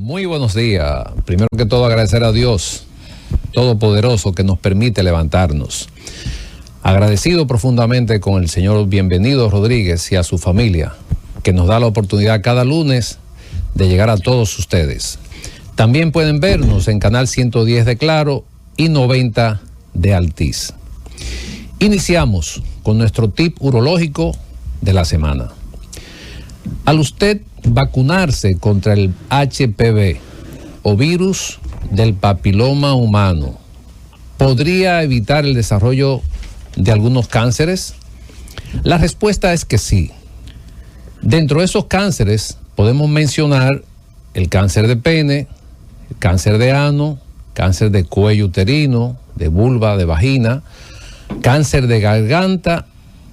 Muy buenos días. Primero que todo agradecer a Dios Todopoderoso que nos permite levantarnos. Agradecido profundamente con el señor Bienvenido Rodríguez y a su familia, que nos da la oportunidad cada lunes de llegar a todos ustedes. También pueden vernos en canal 110 de Claro y 90 de Altiz. Iniciamos con nuestro tip urológico de la semana. Al usted vacunarse contra el HPV o virus del papiloma humano, ¿podría evitar el desarrollo de algunos cánceres? La respuesta es que sí. Dentro de esos cánceres podemos mencionar el cáncer de pene, el cáncer de ano, cáncer de cuello uterino, de vulva, de vagina, cáncer de garganta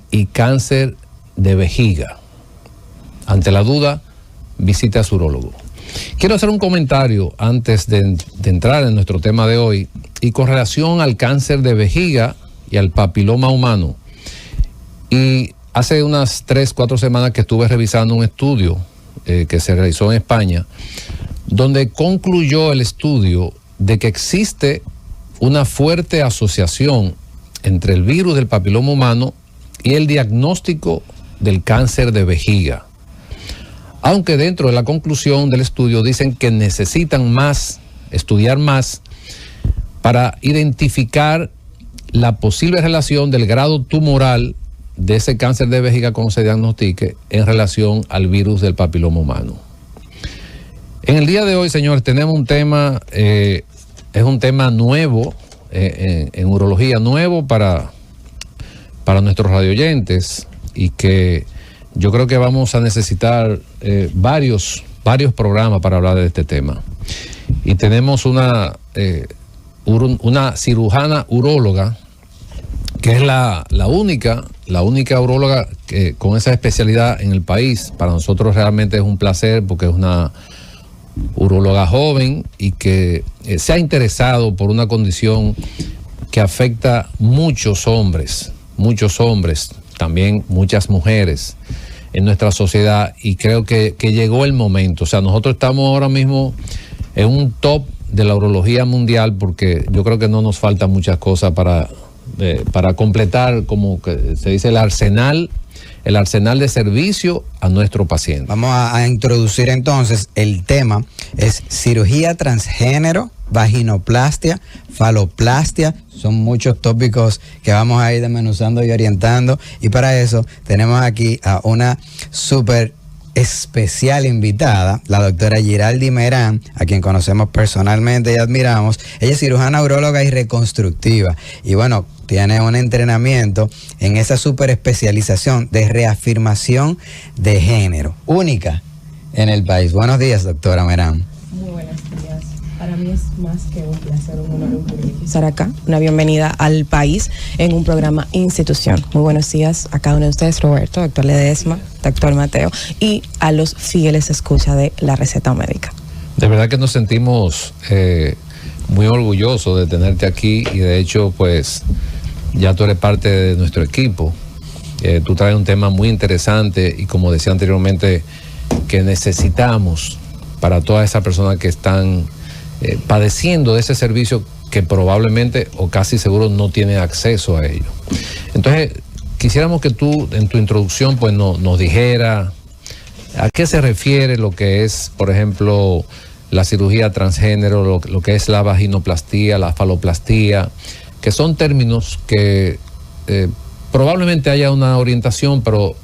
y cáncer de vejiga. Ante la duda, visite a su urólogo. Quiero hacer un comentario antes de entrar en nuestro tema de hoy y con relación al cáncer de vejiga y al papiloma humano. Y hace unas 3-4 semanas que estuve revisando un estudio que se realizó en España, donde concluyó el estudio de que existe una fuerte asociación entre el virus del papiloma humano y el diagnóstico del cáncer de vejiga. Aunque dentro de la conclusión del estudio dicen que necesitan estudiar más para identificar la posible relación del grado tumoral de ese cáncer de vejiga cuando se diagnostique en relación al virus del papiloma humano. En el día de hoy, señores, tenemos un tema, es un tema nuevo, en urología, nuevo para nuestros radioyentes, y que yo creo que vamos a necesitar varios programas para hablar de este tema. Y tenemos una cirujana uróloga, que es la única uróloga con esa especialidad en el país. Para nosotros realmente es un placer porque es una uróloga joven y que se ha interesado por una condición que afecta muchos hombres, también muchas mujeres en nuestra sociedad, y creo que llegó el momento. O sea, nosotros estamos ahora mismo en un top de la urología mundial, porque yo creo que no nos faltan muchas cosas para completar, como que se dice, el arsenal de servicio a nuestro paciente. Vamos a introducir entonces el tema, es cirugía transgénero, vaginoplastia, faloplastia. Son muchos tópicos que vamos a ir desmenuzando y orientando, y para eso tenemos aquí a una súper especial invitada, la doctora Giraldi Merán, a quien conocemos personalmente y admiramos. Ella es cirujana uróloga y reconstructiva, y bueno, tiene un entrenamiento en esa super especialización de reafirmación de género, única en el país. Buenos días, doctora Merán. Muy buenos días. Para mí es más que un placer, un honor, un privilegio estar acá. Una bienvenida al país en un programa Institución. Muy buenos días a cada uno de ustedes, Roberto, doctor Ledesma, doctor Mateo, y a los fieles escucha de La Receta Médica. De verdad que nos sentimos muy orgullosos de tenerte aquí, y de hecho, pues, ya tú eres parte de nuestro equipo. Tú traes un tema muy interesante y, como decía anteriormente, que necesitamos para todas esas personas que están padeciendo de ese servicio, que probablemente o casi seguro no tienen acceso a ello. Entonces, quisiéramos que tú en tu introducción pues nos dijera a qué se refiere lo que es, por ejemplo, la cirugía transgénero, lo que es la vaginoplastía, la faloplastía, que son términos que probablemente haya una orientación, pero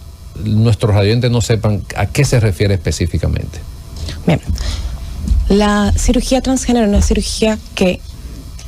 nuestros radioyentes no sepan a qué se refiere específicamente. Bien, la cirugía transgénero es una cirugía que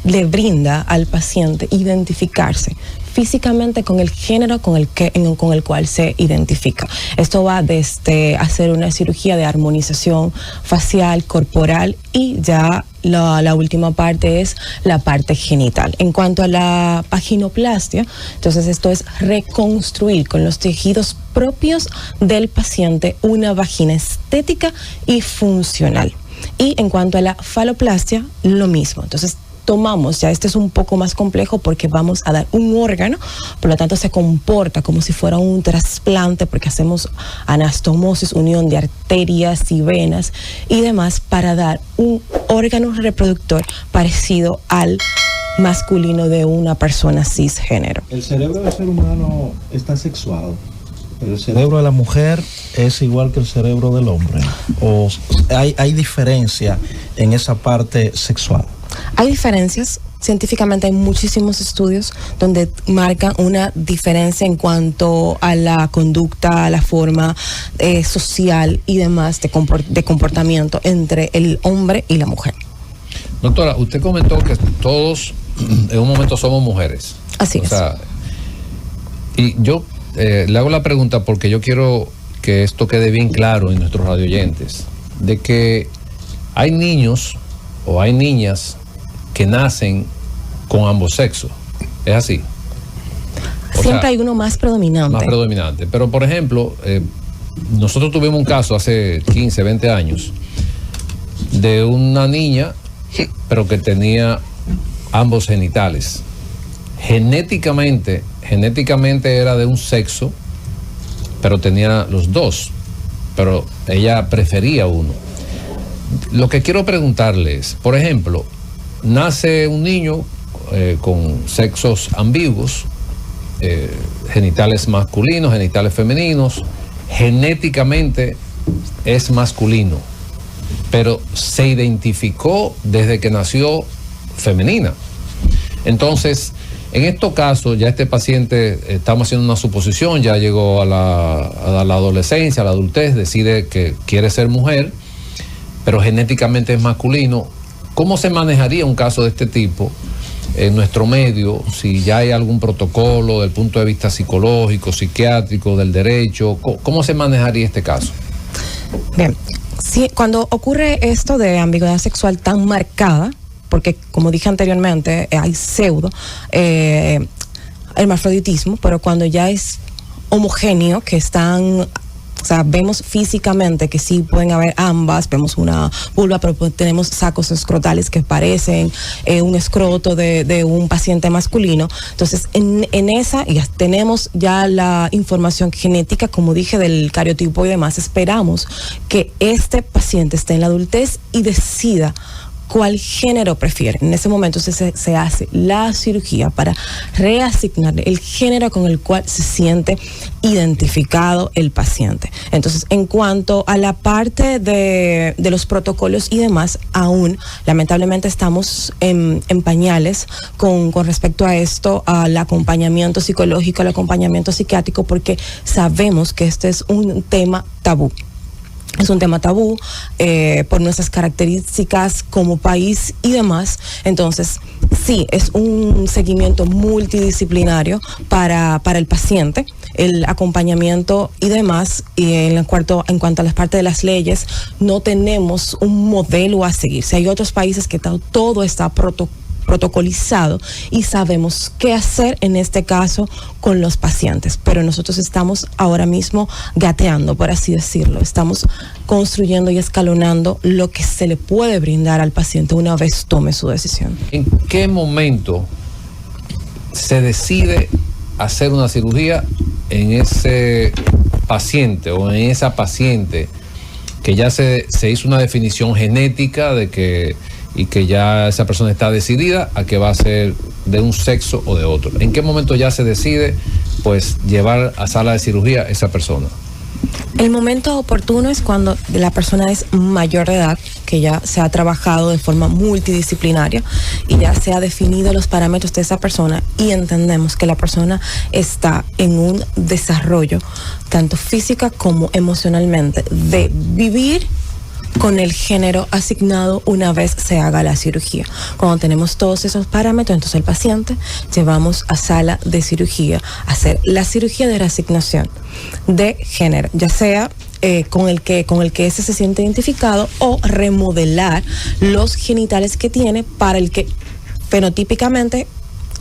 le brinda al paciente identificarse físicamente con el género con el cual se identifica. Esto va desde hacer una cirugía de armonización facial, corporal, y ya la última parte es la parte genital. En cuanto a la vaginoplastia, entonces esto es reconstruir con los tejidos propios del paciente una vagina estética y funcional. Y en cuanto a la faloplastia, lo mismo. Entonces tomamos, ya este es un poco más complejo porque vamos a dar un órgano, por lo tanto se comporta como si fuera un trasplante porque hacemos anastomosis, unión de arterias y venas y demás para dar un órgano reproductor parecido al masculino de una persona cisgénero. El cerebro del ser humano está sexuado, pero el cerebro de la mujer es igual que el cerebro del hombre, o hay diferencia en esa parte sexual. Hay diferencias. Científicamente hay muchísimos estudios donde marcan una diferencia en cuanto a la conducta, a la forma social y demás de comportamiento entre el hombre y la mujer. Doctora, usted comentó que todos en un momento somos mujeres. Así es. Y yo le hago la pregunta porque yo quiero que esto quede bien claro en nuestros radioyentes, de que hay niños o hay niñas que nacen con ambos sexos. ¿Es así? Siempre hay uno más predominante. Más predominante. Pero, por ejemplo, nosotros tuvimos un caso hace 15, 20 años de una niña, pero que tenía ambos genitales. Genéticamente era de un sexo, pero tenía los dos. Pero ella prefería uno. Lo que quiero preguntarle es, por ejemplo, nace un niño con sexos ambiguos, genitales masculinos, genitales femeninos, genéticamente es masculino, pero se identificó desde que nació femenina. Entonces, en estos casos, ya este paciente, estamos haciendo una suposición, ya llegó a la adolescencia, a la adultez, decide que quiere ser mujer, pero genéticamente es masculino. ¿Cómo se manejaría un caso de este tipo en nuestro medio? Si ya hay algún protocolo desde el punto de vista psicológico, psiquiátrico, del derecho, ¿cómo se manejaría este caso? Bien, sí, cuando ocurre esto de ambigüedad sexual tan marcada, porque como dije anteriormente, hay pseudo hermafroditismo, pero cuando ya es homogéneo, que están... O sea, vemos físicamente que sí pueden haber ambas, vemos una vulva, pero tenemos sacos escrotales que parecen un escroto de un paciente masculino. Entonces, en esa ya tenemos ya la información genética, como dije, del cariotipo y demás. Esperamos que este paciente esté en la adultez y decida cuál género prefiere. En ese momento se hace la cirugía para reasignar el género con el cual se siente identificado el paciente. Entonces, en cuanto a la parte de los protocolos y demás, aún lamentablemente estamos en pañales con respecto a esto, al acompañamiento psicológico, al acompañamiento psiquiátrico, porque sabemos que este es un tema tabú. Es un tema tabú por nuestras características como país y demás. Entonces, sí, es un seguimiento multidisciplinario para el paciente, el acompañamiento y demás. Y en cuanto a las partes de las leyes, no tenemos un modelo a seguir. Si hay otros países que todo está protocolizado y sabemos qué hacer en este caso con los pacientes, pero nosotros estamos ahora mismo gateando, por así decirlo, estamos construyendo y escalonando lo que se le puede brindar al paciente una vez tome su decisión. ¿En qué momento se decide hacer una cirugía en ese paciente o en esa paciente que ya se hizo una definición genética de que y que ya esa persona está decidida a que va a ser de un sexo o de otro? ¿En qué momento ya se decide pues llevar a sala de cirugía a esa persona? El momento oportuno es cuando la persona es mayor de edad, que ya se ha trabajado de forma multidisciplinaria y ya se ha definido los parámetros de esa persona y entendemos que la persona está en un desarrollo tanto física como emocionalmente de vivir con el género asignado una vez se haga la cirugía. Cuando tenemos todos esos parámetros, entonces el paciente llevamos a sala de cirugía a hacer la cirugía de reasignación de género, ya sea con el que ese se siente identificado o remodelar los genitales que tiene para el que fenotípicamente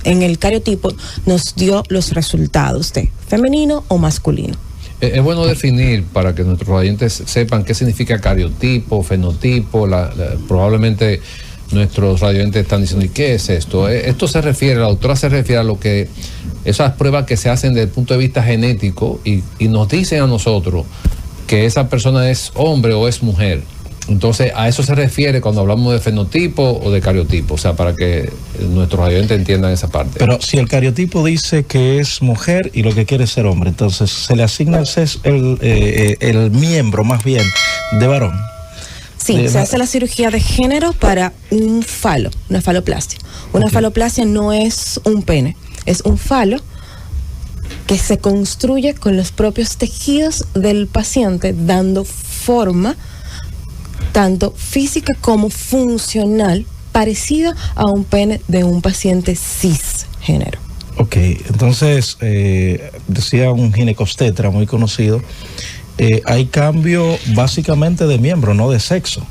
en el cariotipo nos dio los resultados de femenino o masculino. Es bueno definir para que nuestros oyentes sepan qué significa cariotipo, fenotipo, probablemente nuestros radioyentes están diciendo, ¿y qué es esto? Esto se refiere, la doctora se refiere a lo que, esas pruebas que se hacen desde el punto de vista genético y nos dicen a nosotros que esa persona es hombre o es mujer. Entonces, a eso se refiere cuando hablamos de fenotipo o de cariotipo, o sea, para que nuestros radioyentes entiendan esa parte. Pero si el cariotipo dice que es mujer y lo que quiere es ser hombre, entonces se le asigna el miembro más bien de varón. Sí, se hace la cirugía de género para un falo, una faloplastia. Una faloplastia no es un pene, es un falo que se construye con los propios tejidos del paciente, dando forma tanto física como funcional, parecido a un pene de un paciente cisgénero. Ok, entonces, decía un ginecobstetra muy conocido, hay cambio básicamente de miembro, no de sexo.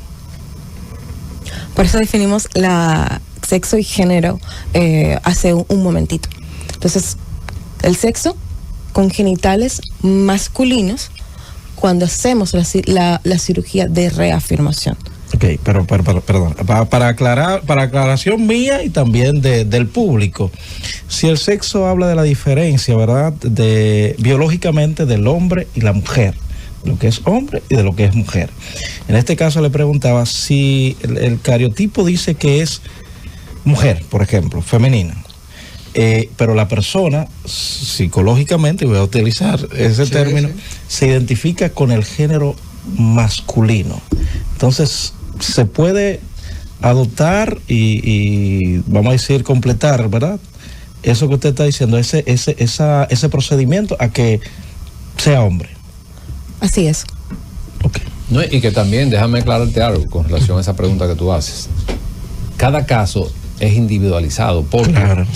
Por eso definimos la sexo y género hace un momentito. Entonces, el sexo con genitales masculinos cuando hacemos la cirugía de reafirmación. Ok, pero perdón, para aclaración mía y también del público, si el sexo habla de la diferencia, ¿verdad?, biológicamente del hombre y la mujer, lo que es hombre y de lo que es mujer. En este caso le preguntaba si el cariotipo dice que es mujer, por ejemplo, femenina. Pero la persona psicológicamente, voy a utilizar ese término, se identifica con el género masculino. Entonces, se puede adoptar y vamos a decir, completar, ¿verdad?, eso que usted está diciendo, ese procedimiento a que sea hombre. Así es. Okay. No, y que también, déjame aclararte algo con relación a esa pregunta que tú haces. Cada caso es individualizado, porque... Claro.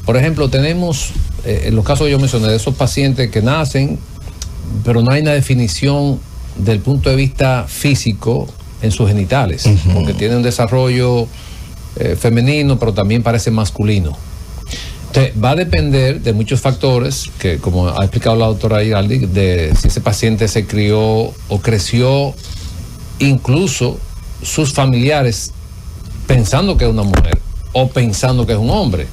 Por ejemplo, tenemos, en los casos que yo mencioné, de esos pacientes que nacen, pero no hay una definición del punto de vista físico en sus genitales, porque tienen un desarrollo femenino, pero también parece masculino. Entonces, va a depender de muchos factores, que como ha explicado la doctora Giraldi, de si ese paciente se crió o creció, incluso sus familiares, pensando que es una mujer o pensando que es un hombre.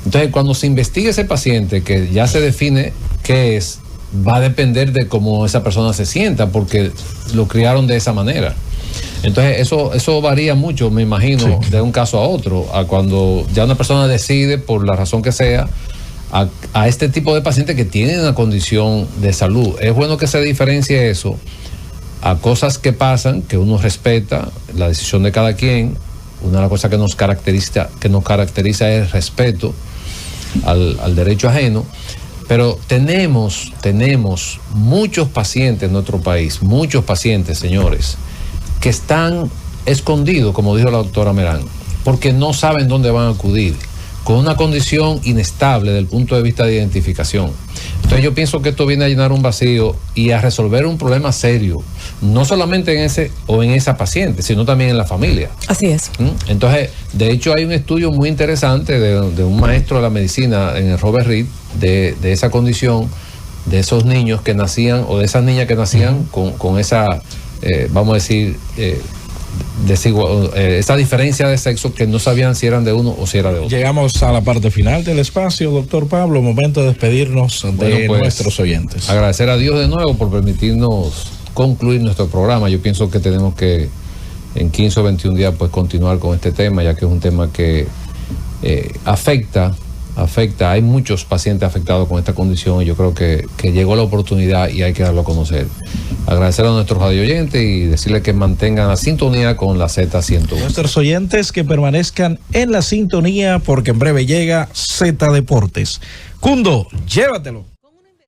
Entonces, cuando se investigue ese paciente, que ya se define qué es, va a depender de cómo esa persona se sienta, porque lo criaron de esa manera. Entonces, eso varía mucho, me imagino, de un caso a otro, a cuando ya una persona decide, por la razón que sea, a este tipo de pacientes que tienen una condición de salud. Es bueno que se diferencie eso a cosas que pasan, que uno respeta la decisión de cada quien. Una de las cosas que nos caracteriza es el respeto al derecho ajeno, pero tenemos muchos pacientes en nuestro país, muchos pacientes, señores, que están escondidos, como dijo la doctora Merán, porque no saben dónde van a acudir, con una condición inestable desde el punto de vista de identificación. Entonces yo pienso que esto viene a llenar un vacío y a resolver un problema serio, no solamente en ese o en esa paciente, sino también en la familia. Así es. Entonces, de hecho hay un estudio muy interesante de un maestro de la medicina en el Robert Reed, de esa condición, de esos niños que nacían, o de esas niñas que nacían con esa, vamos a decir, esa diferencia de sexo, que no sabían si eran de uno o si era de otro. Llegamos a la parte final del espacio, doctor Pablo, momento de despedirnos de nuestros oyentes. Agradecer a Dios de nuevo por permitirnos concluir nuestro programa. Yo pienso que tenemos que en 15 o 21 días pues continuar con este tema, ya que es un tema que afecta, hay muchos pacientes afectados con esta condición, y yo creo que llegó la oportunidad y hay que darlo a conocer. Agradecer a nuestros radioyentes y decirles que mantengan la sintonía con la Z101. Nuestros oyentes que permanezcan en la sintonía, porque en breve llega Z Deportes. Cundo, llévatelo.